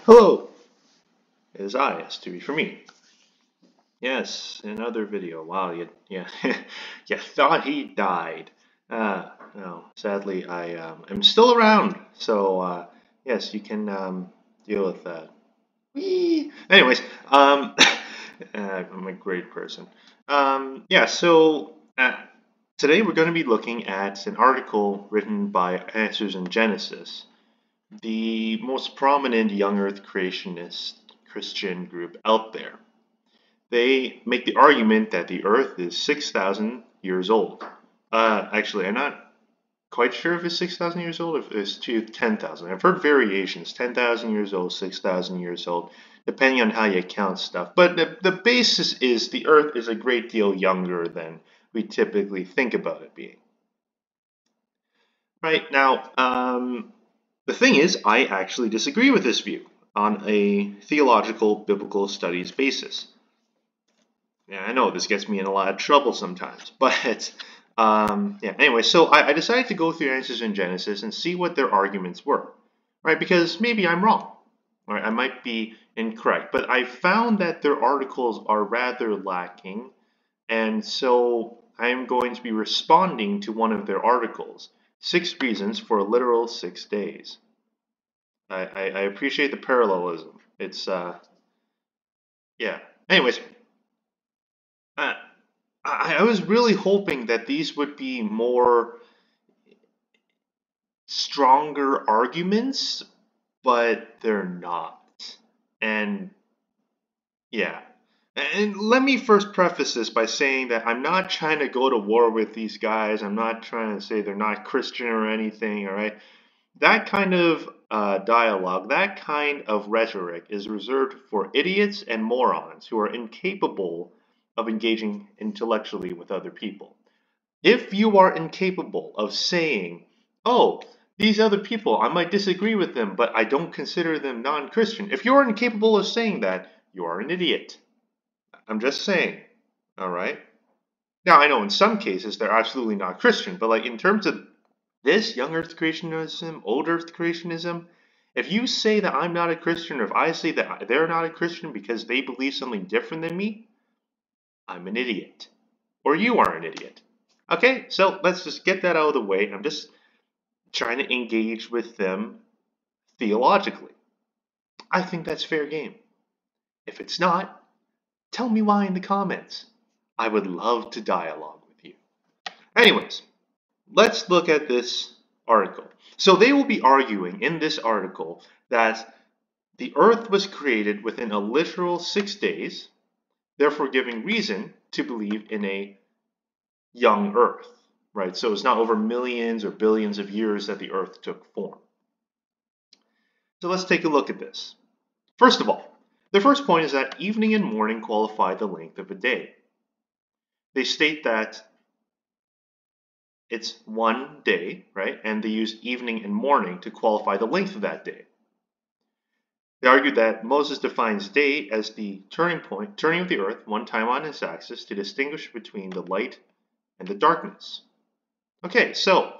Hello, it is I, S2B for me. Yes, another video. Wow, you thought he died. No, sadly, I am still around. So, yes, you can deal with that. Whee! Anyways, I'm a great person. Yeah, so today we're going to be looking at an article written by Answers in Genesis, the most prominent young earth creationist Christian group out there. They make the argument that the earth is 6,000 years old. Actually, I'm not quite sure if it's 6,000 years old, if it's 10,000. I've heard variations, 10,000 years old, 6,000 years old, depending on how you count stuff. But the basis is the earth is a great deal younger than we typically think about it being. Right now, the thing is, I actually disagree with this view on a theological biblical studies basis. Yeah, I know this gets me in a lot of trouble sometimes, but yeah. Anyway, so I decided to go through Answers in Genesis and see what their arguments were, right? Because maybe I'm wrong, right? I might be incorrect, but I found that their articles are rather lacking, and so I am going to be responding to one of their articles, 6 Reasons for a Literal 6 Days. I appreciate the parallelism. It's yeah. Anyways, uh, I was really hoping that these would be more stronger arguments, but they're not. And yeah. And let me first preface this by saying that I'm not trying to go to war with these guys. I'm not trying to say they're not Christian or anything, all right? That kind of dialogue, that kind of rhetoric is reserved for idiots and morons who are incapable of engaging intellectually with other people. If you are incapable of saying, oh, these other people, I might disagree with them, but I don't consider them non Christian, if you're incapable of saying that, you are an idiot. I'm just saying, all right? Now, I know in some cases they're absolutely not Christian, but like in terms of this young earth creationism, old earth creationism, if you say that I'm not a Christian, or if I say that they're not a Christian because they believe something different than me, I'm an idiot. Or you are an idiot. Okay, so let's just get that out of the way. I'm just trying to engage with them theologically. I think that's fair game. If it's not, tell me why in the comments. I would love to dialogue with you. Anyways, let's look at this article. So they will be arguing in this article that the earth was created within a literal 6 days, therefore giving reason to believe in a young earth, right? So it's not over millions or billions of years that the earth took form. So let's take a look at this. First of all, the first point is that evening and morning qualify the length of a day. They state that it's one day, right? And they use evening and morning to qualify the length of that day. They argued that Moses defines day as the turning of the earth one time on its axis to distinguish between the light and the darkness. Okay, so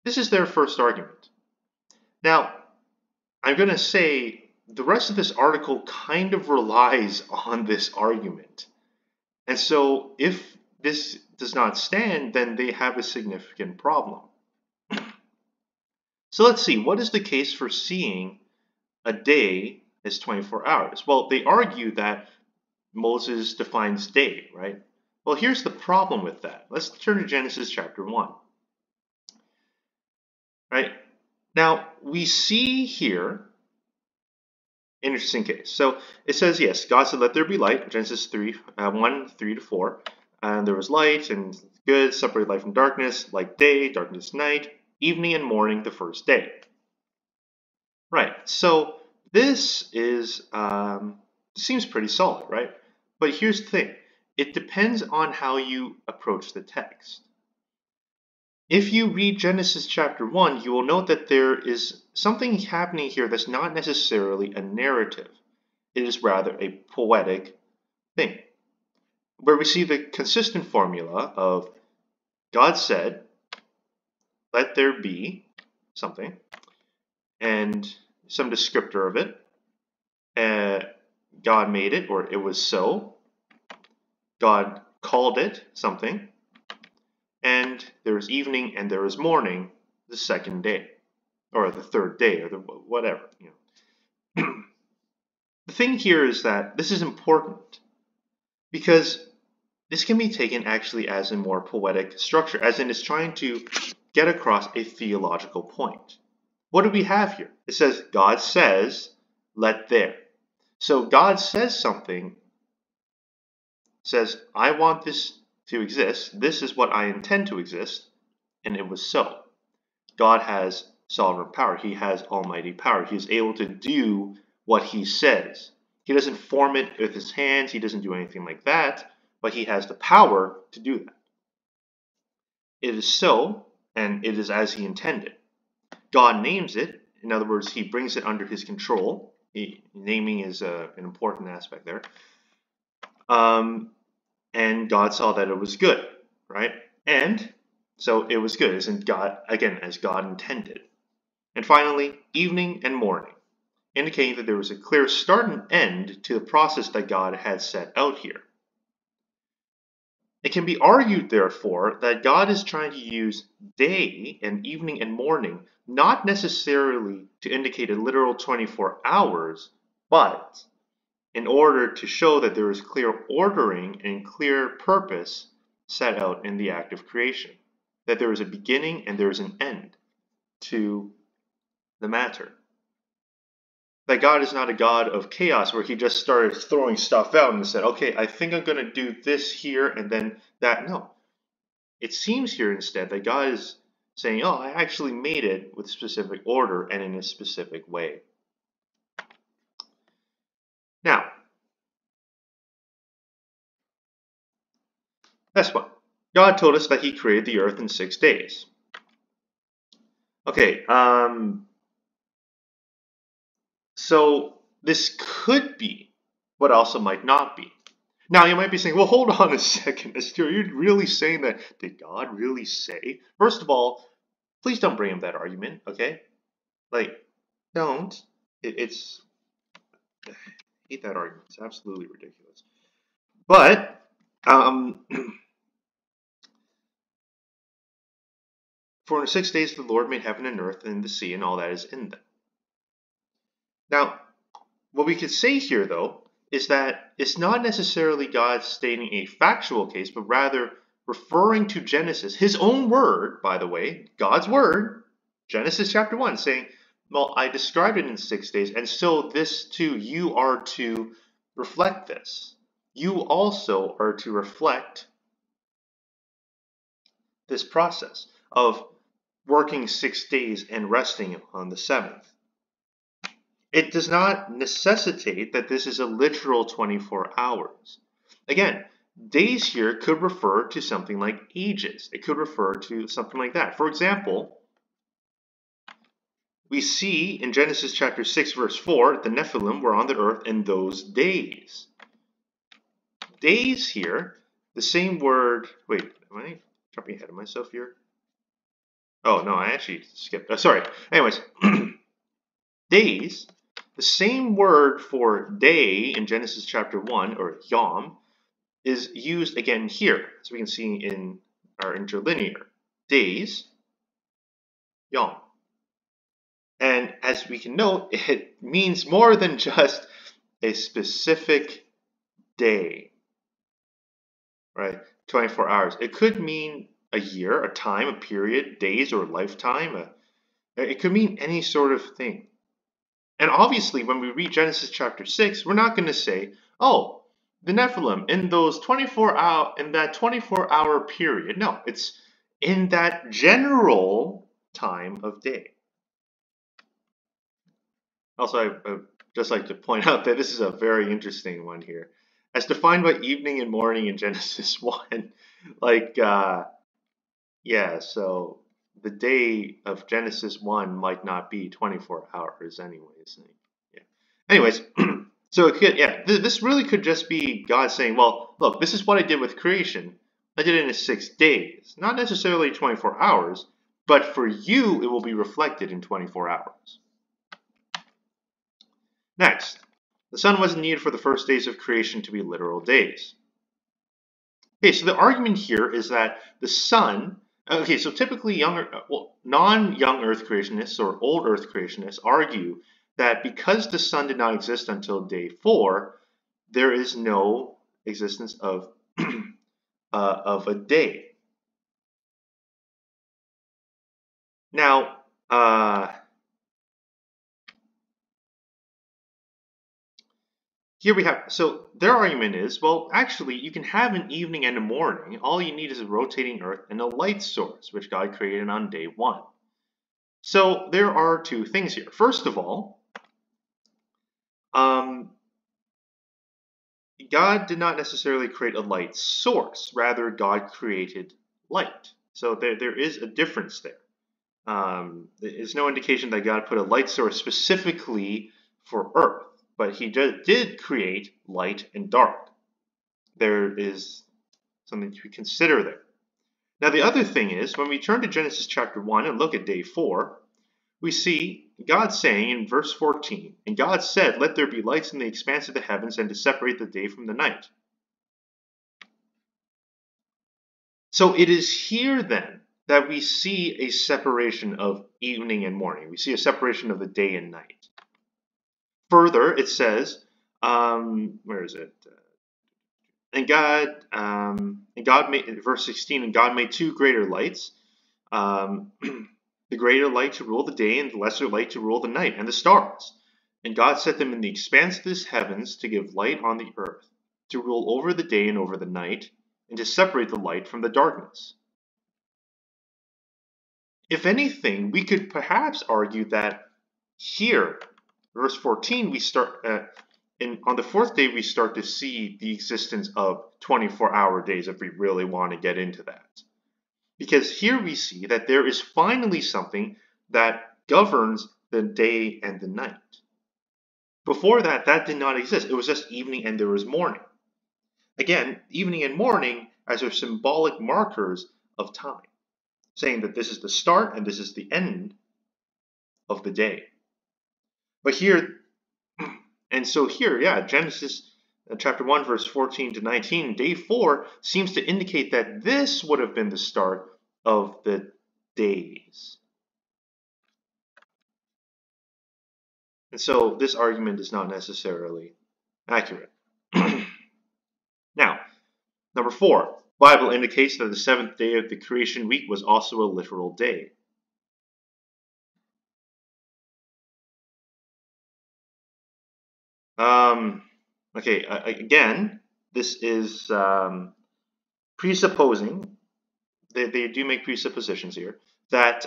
this is their first argument. Now, I'm going to say the rest of this article kind of relies on this argument. And so if this does not stand, then they have a significant problem. So let's see, what is the case for seeing a day as 24 hours? Well, they argue that Moses defines day, right? Well, here's the problem with that. Let's turn to Genesis chapter 1. Right? Now, we see here, interesting case. So it says, yes, God said, let there be light, Genesis 1, 3 to 4. And there was light and good, separate light from darkness, light day, darkness night, evening and morning the first day. Right, so this is, seems pretty solid, right? But here's the thing. It depends on how you approach the text. If you read Genesis chapter 1, you will note that there is something happening here that's not necessarily a narrative. It is rather a poetic thing, where we see the consistent formula of God said, let there be something, and some descriptor of it, God made it, or it was so. God called it something. And there was evening and there was morning the second day, or the third day, or the whatever. The thing here is that this is important because this can be taken actually as a more poetic structure, as in it's trying to get across a theological point. What do we have here? It says, God says, let there. So God says something, says, I want this to exist. This is what I intend to exist. And it was so. God has sovereign power. He has almighty power. He is able to do what he says. He doesn't form it with his hands. He doesn't do anything like that. But he has the power to do that. It is so, and it is as he intended. God names it. In other words, he brings it under his control. Naming is an important aspect there. And God saw that it was good, right? And so it was good, isn't God, again, as God intended. And finally, evening and morning, indicating that there was a clear start and end to the process that God had set out here. It can be argued, therefore, that God is trying to use day and evening and morning not necessarily to indicate a literal 24 hours, but in order to show that there is clear ordering and clear purpose set out in the act of creation, that there is a beginning and there is an end to the matter. That God is not a God of chaos where he just started throwing stuff out and said, okay, I think I'm going to do this here and then that. No. It seems here instead that God is saying, oh, I actually made it with specific order and in a specific way. Now, that's one. God told us that he created the earth in 6 days. Okay, so this could be, but also might not be. Now, you might be saying, well, hold on a second, Esther. Are you really saying that? Did God really say? First of all, please don't bring up that argument, okay? Like, don't. It's, I hate that argument. It's absolutely ridiculous. But, for in 6 days the Lord made heaven and earth and the sea and all that is in them. Now, what we could say here, though, is that it's not necessarily God stating a factual case, but rather referring to Genesis, his own word, by the way, God's word, Genesis chapter 1, saying, well, I described it in 6 days, and so this too, you are to reflect this. You also are to reflect this process of working 6 days and resting on the seventh. It does not necessitate that this is a literal 24 hours. Again, days here could refer to something like ages. It could refer to something like that. For example, we see in Genesis chapter 6, verse 4, the Nephilim were on the earth in those days. Days here, the same word, wait, am I jumping ahead of myself here? Oh, no, I actually skipped. Sorry. Anyways, days, the same word for day in Genesis chapter 1, or yom, is used again here. As we can see in our interlinear. Days, yom. And as we can note, it means more than just a specific day, right? 24 hours. It could mean a year, a time, a period, days, or a lifetime. It could mean any sort of thing. And obviously, when we read Genesis chapter 6, we're not going to say, oh, the Nephilim in that 24-hour period. No, it's in that general time of day. Also, I'd just like to point out that this is a very interesting one here. As defined by evening and morning in Genesis 1, yeah, so the day of Genesis 1 might not be 24 hours anyways. Yeah. Anyways, so it could, yeah, this really could just be God saying, well, look, this is what I did with creation. I did it in 6 days. Not necessarily 24 hours, but for you, it will be reflected in 24 hours. Next, The sun wasn't needed for the first days of creation to be literal days. Okay, so the argument here is that the sun, okay, so typically non-young Earth creationists or old Earth creationists argue that because the sun did not exist until day 4, there is no existence of a day. Now, here we have, so their argument is, well, actually, you can have an evening and a morning. All you need is a rotating Earth and a light source, which God created on day 1. So there are two things here. First of all, God did not necessarily create a light source. Rather, God created light. So there is a difference there. There's no indication that God put a light source specifically for Earth, but he did create light and dark. There is something to consider there. Now, the other thing is, when we turn to Genesis chapter 1 and look at day 4, we see God saying in verse 14, "And God said, let there be lights in the expanse of the heavens and to separate the day from the night." So it is here then that we see a separation of evening and morning. We see a separation of the day and night. Further, it says, where is it? And God made, verse 16, and God made 2 greater lights, the greater light to rule the day and the lesser light to rule the night, and the stars. And God set them in the expanse of the heavens to give light on the earth, to rule over the day and over the night, and to separate the light from the darkness. If anything, we could perhaps argue that here, verse 14, we start on the 4th day we start to see the existence of 24-hour days if we really want to get into that. Because here we see that there is finally something that governs the day and the night. Before that, that did not exist. It was just evening and there was morning. Again, evening and morning as are symbolic markers of time, saying that this is the start and this is the end of the day. But here, and so here, yeah, Genesis chapter 1, verse 14 to 19, day 4 seems to indicate that this would have been the start of the days. And so this argument is not necessarily accurate. Now, number 4, Bible indicates that the 7th day of the creation week was also a literal day. Okay, again, this is presupposing, they do make presuppositions here, that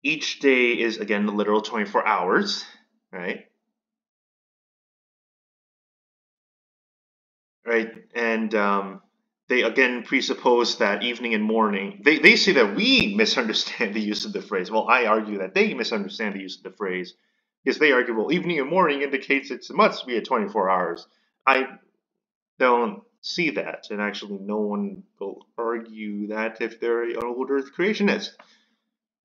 each day is, again, the literal 24 hours, right? Right, and they again presuppose that evening and morning, they say that we misunderstand the use of the phrase. Well, I argue that they misunderstand the use of the phrase, because they argue, well, evening and morning indicates it must be at 24 hours. I don't see that, and actually no one will argue that if they're an old Earth creationist.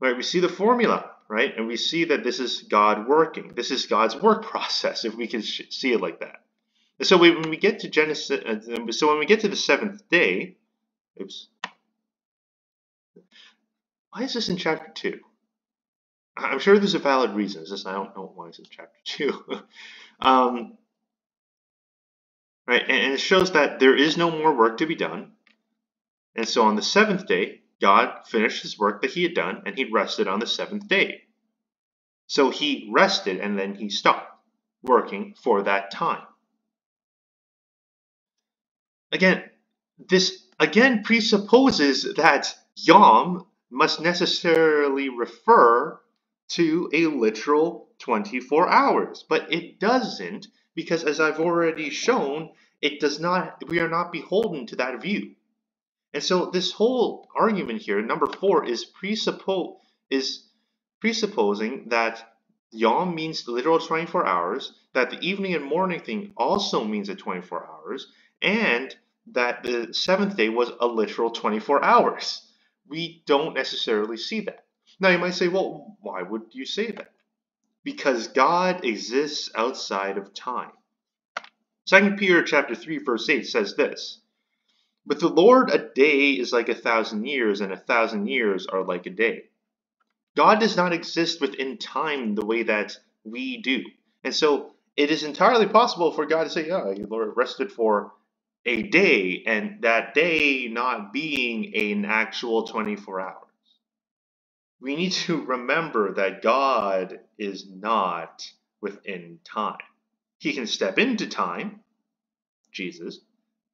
Right, we see the formula, right, and we see that this is God working. This is God's work process, if we can see it like that. And so when we get to Genesis, so when we get to the 7th day, oops, why is this in chapter 2? I'm sure there's a valid reason. It's just I don't know why it's in chapter 2. Right, and it shows that there is no more work to be done. And so on the 7th day, God finished his work that he had done, and he rested on the 7th day. So he rested, and then he stopped working for that time. Again, this again presupposes that Yom must necessarily refer to a literal 24 hours, but it doesn't, because as I've already shown, it does not. We are not beholden to that view. And so this whole argument here, number 4, is presupposing that Yom means the literal 24 hours, that the evening and morning thing also means a 24 hours, and that the 7th day was a literal 24 hours. We don't necessarily see that. Now you might say, well, why would you say that? because God exists outside of time. 2 Peter chapter 3, verse 8 says this, "With the Lord a day is like 1,000 years, and 1,000 years are like a day." God does not exist within time the way that we do. And so it is entirely possible for God to say, "Yeah, the Lord rested for a day," and that day not being an actual 24 hours. We need to remember that God is not within time. He can step into time, Jesus,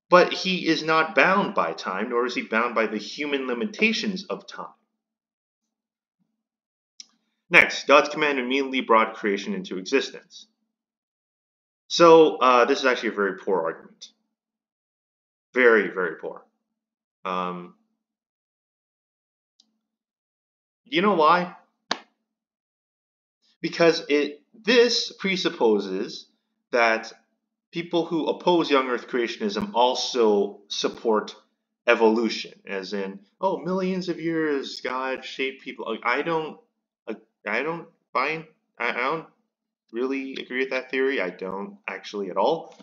but he is not bound by time, nor is he bound by the human limitations of time. Next, God's command immediately brought creation into existence. So this is actually a very poor argument. Very, very poor. You know why? Because this presupposes that people who oppose young Earth creationism also support evolution, as in, oh, millions of years God shaped people. I don't find I don't really agree with that theory. I don't actually at all.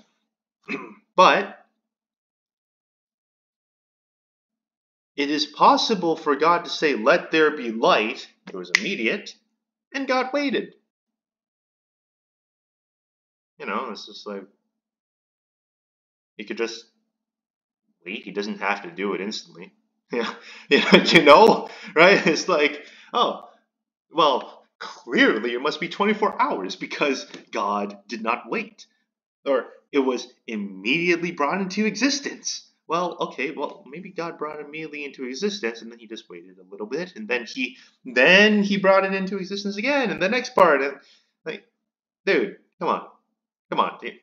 But it is possible for God to say, "Let there be light." It was immediate, and God waited. It's just like he could just wait. He doesn't have to do it instantly. Yeah, right? It's like, oh, well, clearly it must be 24 hours because God did not wait. Or it was immediately brought into existence. Well, okay, well, maybe God brought it immediately into existence and then he just waited a little bit and then he brought it into existence again in the next part. And like, dude, come on, dude.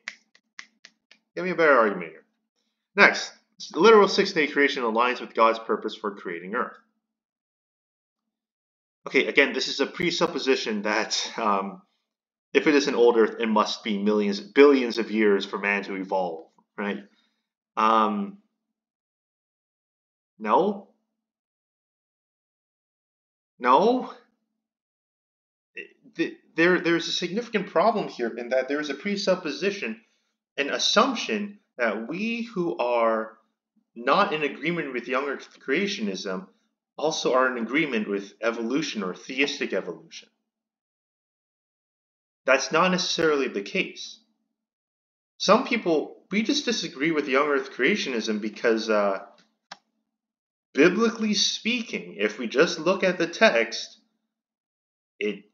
Give me a better argument here. Next, the literal six-day creation aligns with God's purpose for creating Earth. Okay, again, this is a presupposition that if it is an old Earth, it must be millions, billions of years for man to evolve, right? No. There's a significant problem here in that there is a presupposition, an assumption that we who are not in agreement with young Earth creationism also are in agreement with evolution or theistic evolution. That's not necessarily the case. Some people, we just disagree with young Earth creationism because biblically speaking, if we just look at the text, it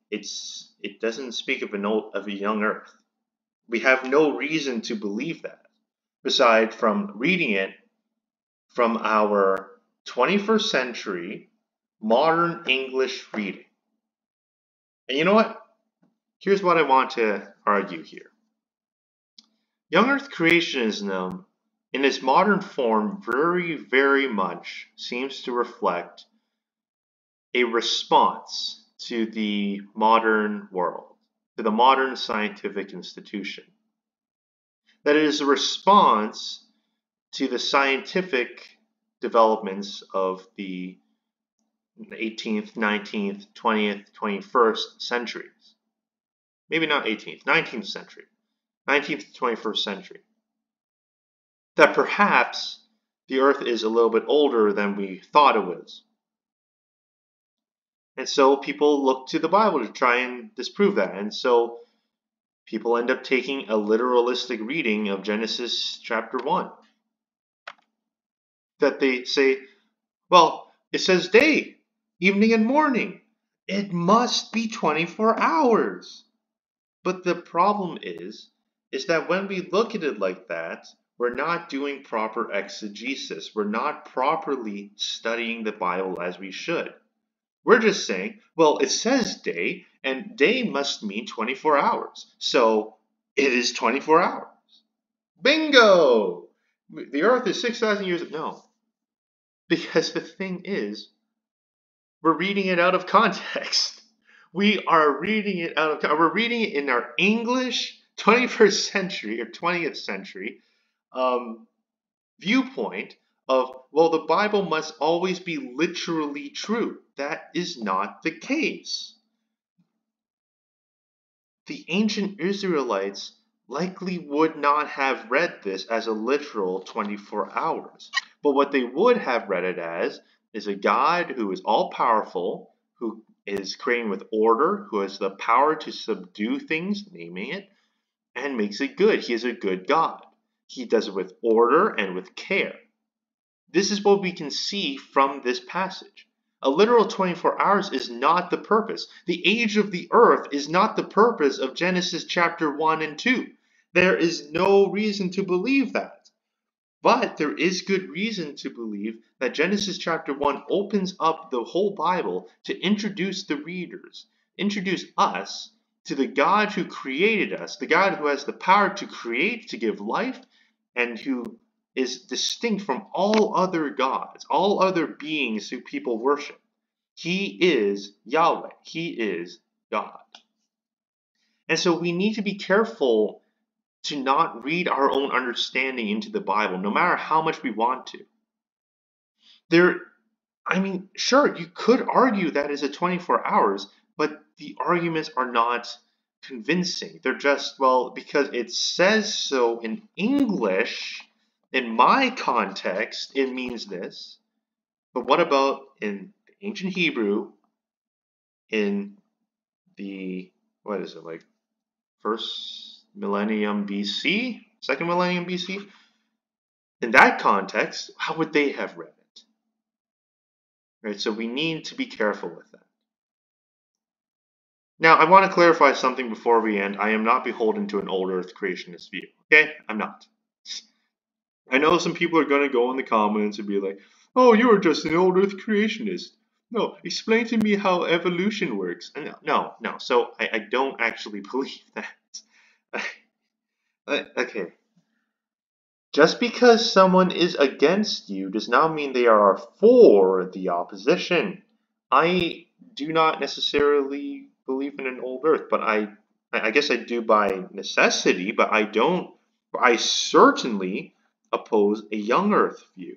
doesn't speak of a young Earth. We have no reason to believe that, aside from reading it from our 21st century modern English reading. And you know what? Here's what I want to argue here. Young Earth creationism, in its modern form, very, very much seems to reflect a response to the modern world, to the modern scientific institution. That it is a response to the scientific developments of the 18th, 19th, 20th, 21st centuries. Maybe not 18th, 19th century. 19th to 21st century. That perhaps the Earth is a little bit older than we thought it was. And so people look to the Bible to try and disprove that. And so people end up taking a literalistic reading of Genesis chapter 1. That they say, well, it says day, evening and morning. It must be 24 hours. But the problem is that when we look at it like that, we're not doing proper exegesis. We're not properly studying the Bible as we should. We're just saying, well, it says day, and day must mean 24 hours. So it is 24 hours. Bingo! The Earth is 6,000 years. No. Because the thing is, we're reading it out of context. We are reading it out of, we're reading it in our English 21st century or 20th century viewpoint of, well, the Bible must always be literally true. That is not the case. the ancient Israelites likely would not have read this as a literal 24 hours. But what they would have read it as is a God who is all powerful, who is creating with order, who has the power to subdue things, naming it, and makes it good. He is a good God. He does it with order and with care. This is what we can see from this passage. A literal 24 hours is not the purpose. The age of the earth is not the purpose of Genesis chapter 1 and 2. There is no reason to believe that. But there is good reason to believe that Genesis chapter 1 opens up the whole Bible to introduce the readers, introduce us to the God who created us, the God who has the power to create, to give life, and who is distinct from all other gods, all other beings who people worship. He is Yahweh. He is God. And so we need to be careful to not read our own understanding into the Bible, no matter how much we want to. Sure, you could argue that is a 24 hours, but the arguments are not convincing. They're just, well, because it says so in English, in my context, it means this. But what about in the ancient Hebrew, in the, what is it, like first millennium BC, second millennium BC? In that context, how would they have read it? Right, so we need to be careful with that. Now, I want to clarify something before we end. I am not beholden to an old earth creationist view, okay? I'm not. I know some people are going to go in the comments and be like, oh, you're just an old earth creationist. No, explain to me how evolution works. And no. So I don't actually believe that. Okay. Just because someone is against you does not mean they are for the opposition. I do not necessarily believe in an old earth, but I guess I do by necessity, but I certainly oppose a young earth view.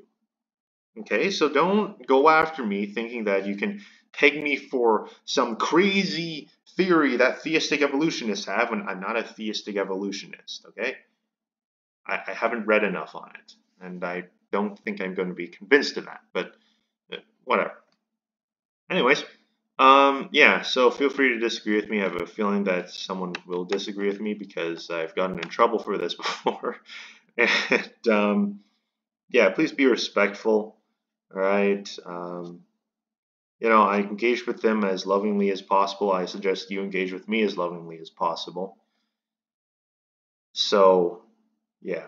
Okay, so don't go after me thinking that you can peg me for some crazy theory that theistic evolutionists have when I'm not a theistic evolutionist, okay? I haven't read enough on it, and I don't think I'm going to be convinced of that, but whatever. Anyways, yeah, so feel free to disagree with me. I have a feeling that someone will disagree with me because I've gotten in trouble for this before. And, yeah, please be respectful, all right? I engage with them as lovingly as possible. I suggest you engage with me as lovingly as possible. So, yeah.